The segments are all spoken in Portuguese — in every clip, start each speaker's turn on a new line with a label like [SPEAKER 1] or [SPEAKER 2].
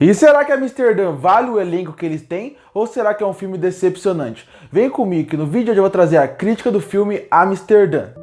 [SPEAKER 1] E será que Amsterdã vale o elenco que eles têm ou será que é um filme decepcionante? Vem comigo que no vídeo de hoje eu vou trazer a crítica do filme Amsterdã.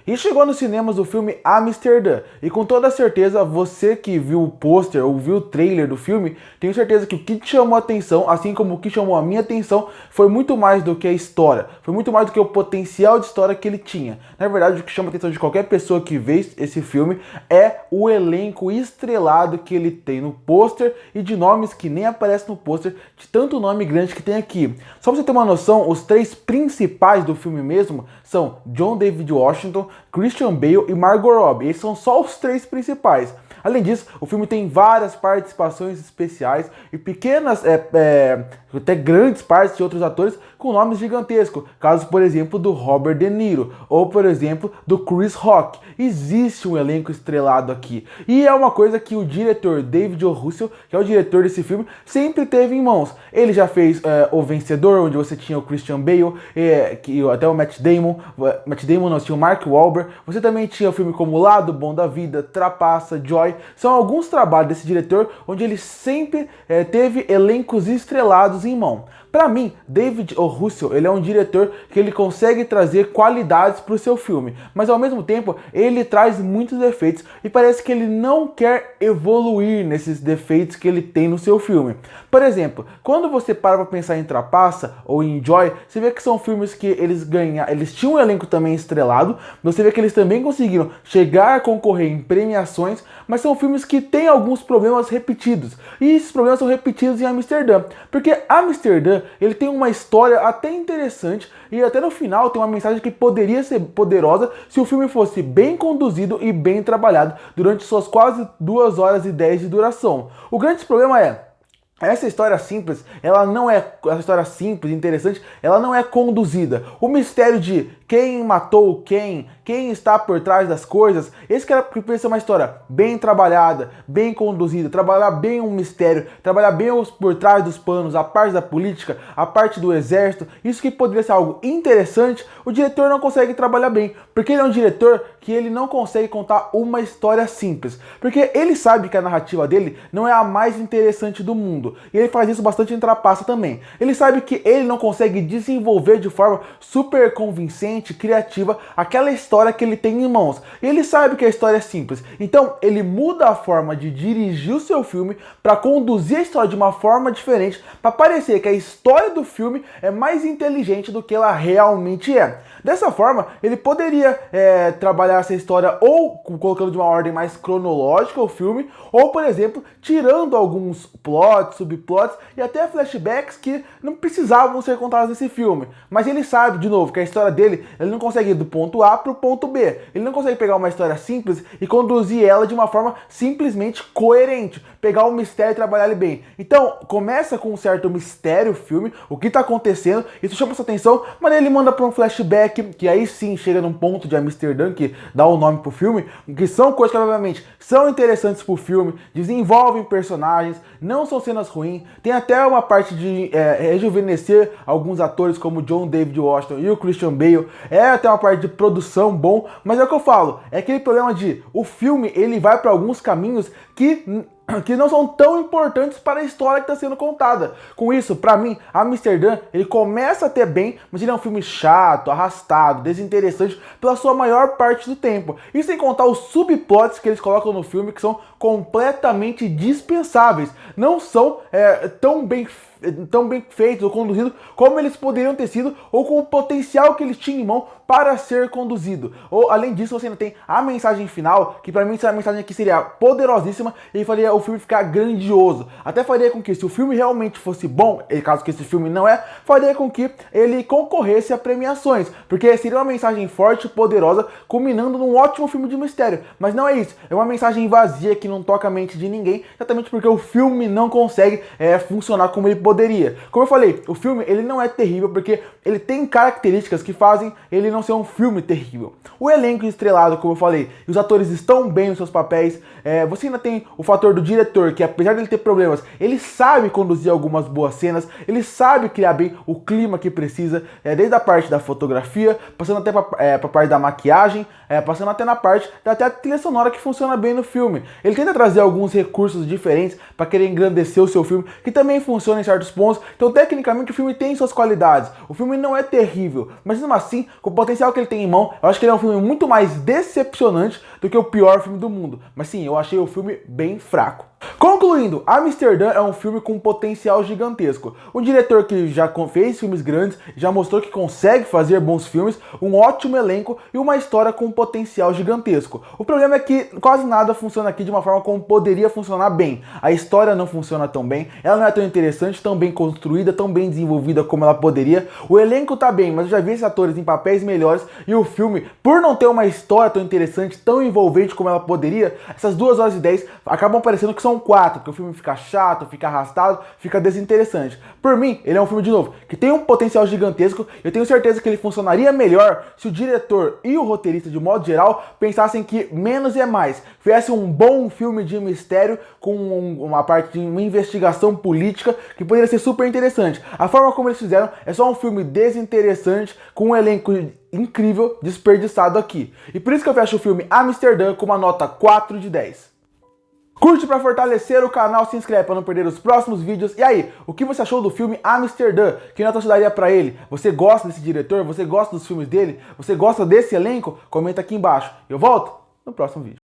[SPEAKER 1] E chegou nos cinemas o filme Amsterdã. E com toda certeza, você que viu o pôster ou viu o trailer do filme, tenho certeza que o que te chamou a atenção, assim como o que chamou a minha atenção, foi muito mais do que a história. Foi muito mais do que o potencial de história que ele tinha. Na verdade, o que chama a atenção de qualquer pessoa que vê esse filme é o elenco estrelado que ele tem no pôster e de nomes que nem aparecem no pôster, de tanto nome grande que tem aqui. Só pra você ter uma noção, os três principais do filme mesmo são John David Washington, Christian Bale e Margot Robbie. Esses são só os três principais. Além disso, o filme tem várias participações especiais e pequenas, até grandes partes de outros atores com nomes gigantescos. Caso, por exemplo, do Robert De Niro ou, por exemplo, do Chris Rock. Existe um elenco estrelado aqui. E é uma coisa que o diretor David O. Russell, que é o diretor desse filme, sempre teve em mãos. Ele já fez O Vencedor, onde você tinha o Christian Bale, até o Matt Damon. Matt Damon não, tinha o Mark Wahlberg. Você também tinha o filme como Lado Bom da Vida, Trapaça, Joy. São alguns trabalhos desse diretor onde ele sempre teve elencos estrelados em mão. Para mim, David O. Russell, ele é um diretor que ele consegue trazer qualidades para o seu filme, mas ao mesmo tempo ele traz muitos defeitos e parece que ele não quer evoluir nesses defeitos que ele tem no seu filme. Por exemplo, quando você para pensar em Trapaça ou em Joy, você vê que são filmes que eles tinham um elenco também estrelado, você vê que eles também conseguiram chegar a concorrer em premiações, mas são filmes que têm alguns problemas repetidos. E esses problemas são repetidos em Amsterdã, porque Amsterdã ele tem uma história até interessante e até no final tem uma mensagem que poderia ser poderosa se o filme fosse bem conduzido e bem trabalhado durante suas quase 2 horas e 10 de duração. O grande problema é essa história simples, essa história simples, interessante, ela não é conduzida. O mistério de quem matou quem está por trás das coisas, esse que era precisa ser uma história bem trabalhada, bem conduzida, trabalhar bem um mistério, trabalhar bem os por trás dos panos, a parte da política, a parte do exército, isso que poderia ser algo interessante, o diretor não consegue trabalhar bem, porque ele é um diretor que ele não consegue contar uma história simples, porque ele sabe que a narrativa dele não é a mais interessante do mundo. E ele faz isso bastante em Trapaça também. Ele sabe que ele não consegue desenvolver de forma super convincente, criativa, aquela história que ele tem em mãos. E ele sabe que a história é simples. Então, ele muda a forma de dirigir o seu filme para conduzir a história de uma forma diferente, para parecer que a história do filme é mais inteligente do que ela realmente é. Dessa forma, ele poderia trabalhar essa história ou colocando de uma ordem mais cronológica o filme, ou, por exemplo, tirando alguns plots, subplots e até flashbacks que não precisavam ser contados nesse filme. Mas ele sabe, de novo, que a história dele, ele não consegue ir do ponto A para o ponto B. Ele não consegue pegar uma história simples e conduzir ela de uma forma simplesmente coerente. Pegar um mistério e trabalhar ele bem. Então, começa com um certo mistério o filme, o que está acontecendo, isso chama sua atenção, mas ele manda para um flashback, que aí sim chega num ponto de Amsterdã, que dá o nome pro filme, que são coisas que obviamente são interessantes pro filme, desenvolvem personagens, não são cenas ruins, tem até uma parte de rejuvenescer alguns atores como John David Washington e o Christian Bale, até uma parte de produção bom, mas é o que eu falo, é aquele problema de o filme ele vai para alguns caminhos que não são tão importantes para a história que está sendo contada. Com isso, para mim, Amsterdã, ele começa até bem, mas ele é um filme chato, arrastado, desinteressante pela sua maior parte do tempo. E sem contar os subplots que eles colocam no filme, que são completamente dispensáveis. Não são tão bem feitos ou conduzidos como eles poderiam ter sido ou com o potencial que eles tinham em mão para ser conduzido. Ou além disso, você ainda tem a mensagem final, que para mim essa mensagem aqui seria poderosíssima e faria o filme ficar grandioso. Até faria com que, se o filme realmente fosse bom, e caso que esse filme não faria com que ele concorresse a premiações, porque seria uma mensagem forte e poderosa, culminando num ótimo filme de mistério. Mas não é isso, é uma mensagem vazia que não toca a mente de ninguém, exatamente porque o filme não consegue funcionar como ele poderia poderia. Como eu falei, o filme ele não é terrível porque ele tem características que fazem ele não ser um filme terrível. O elenco estrelado, como eu falei, e os atores estão bem nos seus papéis. Você ainda tem o fator do diretor, que apesar de ele ter problemas, ele sabe conduzir algumas boas cenas, ele sabe criar bem o clima que precisa, desde a parte da fotografia, passando até para a parte da maquiagem, passando até na parte da até a trilha sonora que funciona bem no filme. Ele tenta trazer alguns recursos diferentes para querer engrandecer o seu filme, que também funciona em certos pontos. Então, tecnicamente, o filme tem suas qualidades. O filme não é terrível, mas mesmo assim, com o potencial que ele tem em mão, eu acho que ele é um filme muito mais decepcionante do que o pior filme do mundo. Mas sim, eu achei o filme bem fraco. Concluindo, Amsterdã é um filme com potencial gigantesco. Um diretor que já fez filmes grandes, já mostrou que consegue fazer bons filmes, um ótimo elenco e uma história com potencial gigantesco. O problema é que quase nada funciona aqui de uma forma como poderia funcionar bem. A história não funciona tão bem, ela não é tão interessante, tão bem construída, tão bem desenvolvida como ela poderia. O elenco tá bem, mas eu já vi esses atores em papéis melhores e o filme, por não ter uma história tão interessante, tão envolvente como ela poderia, essas 2 horas e 10 acabam parecendo que são 4, porque o filme fica chato, fica arrastado, fica desinteressante. Por mim, ele é um filme, de novo, que tem um potencial gigantesco. Eu tenho certeza que ele funcionaria melhor se o diretor e o roteirista, de modo geral, pensassem que menos é mais. Fizesse um bom filme de mistério com uma parte de uma investigação política que poderia ser super interessante. A forma como eles fizeram é só um filme desinteressante com um elenco incrível desperdiçado aqui. E por isso que eu fecho o filme Amsterdã com uma nota 4 de 10. Curte para fortalecer o canal, se inscreve para não perder os próximos vídeos. E aí, o que você achou do filme Amsterdã? Que nota você daria para ele? Você gosta desse diretor? Você gosta dos filmes dele? Você gosta desse elenco? Comenta aqui embaixo. Eu volto no próximo vídeo.